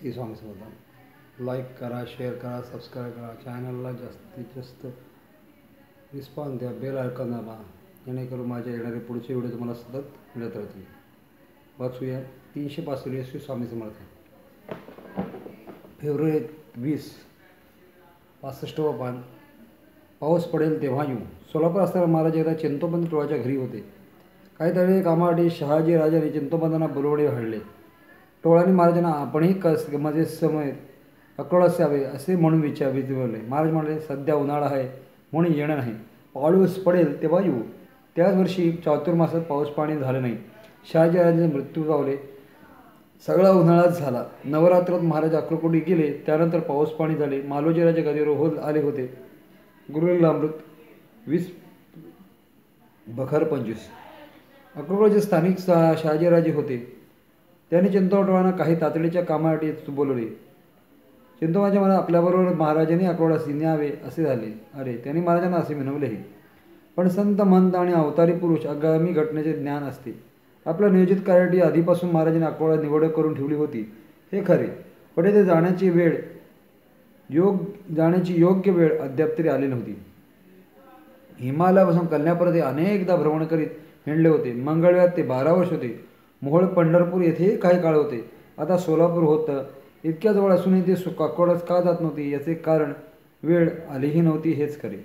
Shri Swami Samarth. Like करा, share करा, subscribe करा, चॅनलला जास्तीत जास्त रिस्पॉन्स द्या, बेल आयकॉन दाबा, जेणेकरून माझे येणारे पुढचे व्हिडिओ तुम्हाला सतत मिळत राहतील. वाचूया 365 श्री स्वामी समर्थ. फेब्रुवारी 20, 65वा पान. पाऊस पडेल तेव्हा येऊ. सोलापूर असताना महाराज एकदा चिंतोबंद टोळाच्या घरी होते. काही तरी कामासाठी शहाजी राजाने चिंतोबंदांना बोलवणे घडले. टोळाने महाराजांना आपणही माझे समय अक्रोळास यावे असे म्हणून विचारले. महाराज म्हणाले, सध्या उन्हाळा आहे म्हणून येणं नाही, पाऊस पडेल तेव्हा येऊ. त्याच वर्षी चातुर्मासात पाऊस पाणी झाले नाही. शहाजी राजाचे मृत्यू पावले. सगळा उन्हाळाच झाला. नवरात्रात महाराज अक्रोळकोटी गेले. त्यानंतर पाऊस पाणी झाले. मालोजी राजा गदिवर आले होते. गुरुला अमृत 20 बखर 25. अक्रोळचे स्थानिक शहाजीराजे होते. त्यांनी चिंतोबंदांना काही तातडीच्या कामासाठी बोलवले. चिंतोबंदांच्या मनात आपल्याबरोबर महाराजांनी अक्रोळास न्यावे असे झाले. अरे, त्यांनी महाराजांना असे विनवलेही. पण संत महंत आणि अवतारी पुरुष आगामी घटनेचे ज्ञान असते. आपल्या नियोजित कार्यासाठी आधीपासून महाराजांनी अक्रोळात निवड करून ठेवली होती हे खरे. पण येथे जाण्याची योग्य वेळ अद्याप तरी आली नव्हती. हिमालयापासून कल्याणापर्यंत अनेकदा भ्रमण करीत हिंडले होते. मंगळवेढ्यात ते 12 वर्ष होते. मोहोळ पंढरपूर येथेही काही काळ होते. आता सोलापूर होतं. इतक्या जवळ असूनही ते अक्रोळास का जात नव्हते याचे कारण वेळ आलीही नव्हती हेच खरे.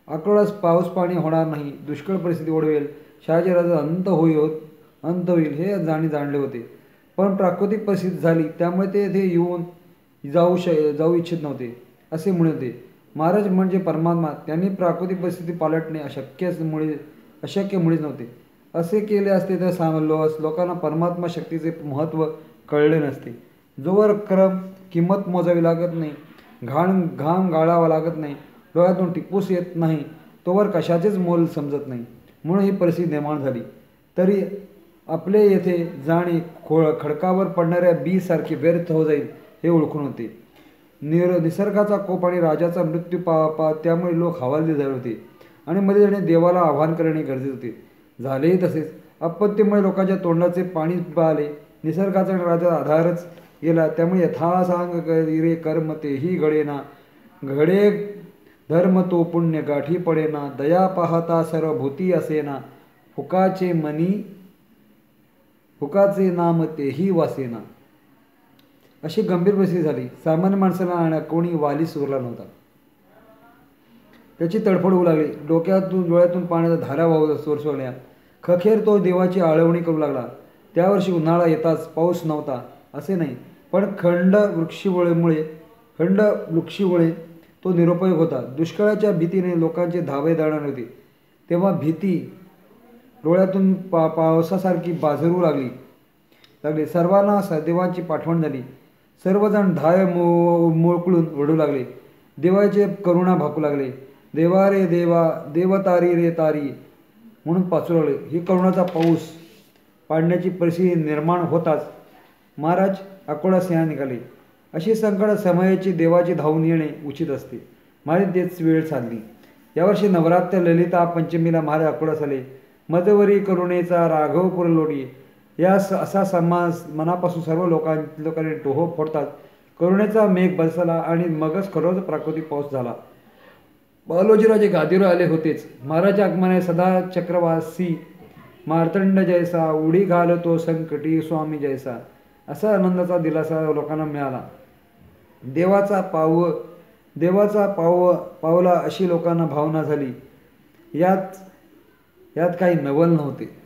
अक्रोळास पाऊस पाणी होणार नाही, दुष्काळ परिस्थिती ओढवेल, शहाजीराजा अंत होईल हे जाणले होते. पण प्राकृतिक परिस्थिती झाली त्यामुळे ते येथे जाऊ इच्छित नव्हते असे म्हणत होते. महाराज म्हणजे परमात्मा, त्यांनी प्राकृतिक परिस्थिती पालटणे अशक्य मुळीच नव्हते. असे केले असते तर लोकांना परमात्मा शक्तीचे महत्त्व कळले नसते. जोवर किंमत मोजावी लागत नाही, घाम गाळावा लागत नाही, डोळ्यातून टिपूस येत नाही, तोवर कशाचेच मोल समजत नाही. म्हणून ही परिस्थिती निर्माण झाली. तरी आपले येथे जाणे खडकावर पडणाऱ्या बीसारखे व्यर्थ हो जाईल हे ओळखून होते. निसर्गाचा कोप आणि राजाचा मृत्यू त्यामुळे लोक हवालदिल झाले होते आणि मध्ये जाणे देवाला आव्हान करणे गरजेचे होते. झालेही तसेच. आपत्तीमुळे लोकांच्या तोंडाचे पाणी आले. निसर्गाचा आणि राजाचा आधारच गेला. त्यामुळे यथासांग रे कर्म तेही घडेना, घडे धर्म तो पुण्य गाठी पडेना, दया पाहता सर्व भूती असेना, फुकाचे नाम तेही वासेना. अशी गंभीर परिस्थिती झाली. सामान्य माणसाला कोणी वालीस उरला नव्हता. त्याची तडफड होऊ लागली. डोळ्यातून पाण्याच्या धारा सोसवल्या. अखेर तो देवाची आळवणी करू लागला. त्या वर्षी उन्हाळा येताच पाऊस नव्हता असे नाही, पण खंड वृक्षीमुळे तो निरुपयोग होता. दुष्काळाच्या भीतीने लोकांचे धावे जाणार होते. तेव्हा भीती डोळ्यातून पावसासारखी बाजरू लागली. सर्वांना देवाची पाठवण झाली. सर्वजण धाय मोकळून रडू लागले. देवाचे करुणा भाकू लागले. देवा रे देवा, देवतारी रे तारी म्हणून पाचू लागले. ही करुणाचा पाऊस पाडण्याची परिस्थिती निर्माण होताच महाराज अक्रोळास येण्यास निघाले. अशी संकट समयाची देवाची धावून येणे उचित असते. महाराज तेच वेळ साधली. यावर्षी नवरात्र ललिता पंचमीला महाराज अक्रोळास आले. मदवरी करुणेचा राघवपूर लोटी असा समाज मनापासून सर्व लोकांनी टोहो फोडतात. करुणेचा मेघ बरसला आणि मगच खरोच प्राकृतिक पाऊस झाला. मालोजीराजे गादीवर आले होतेच. महाराज आगमनाने सदा चक्रवासी मार्तंड जैसा, उडी घालतो संकटी स्वामी जैसा असा आनंदाचा दिलासा लोकांना मिळाला. देवाचा पावला अशी लोकांना भावना झाली. यात काही नवल नव्हते.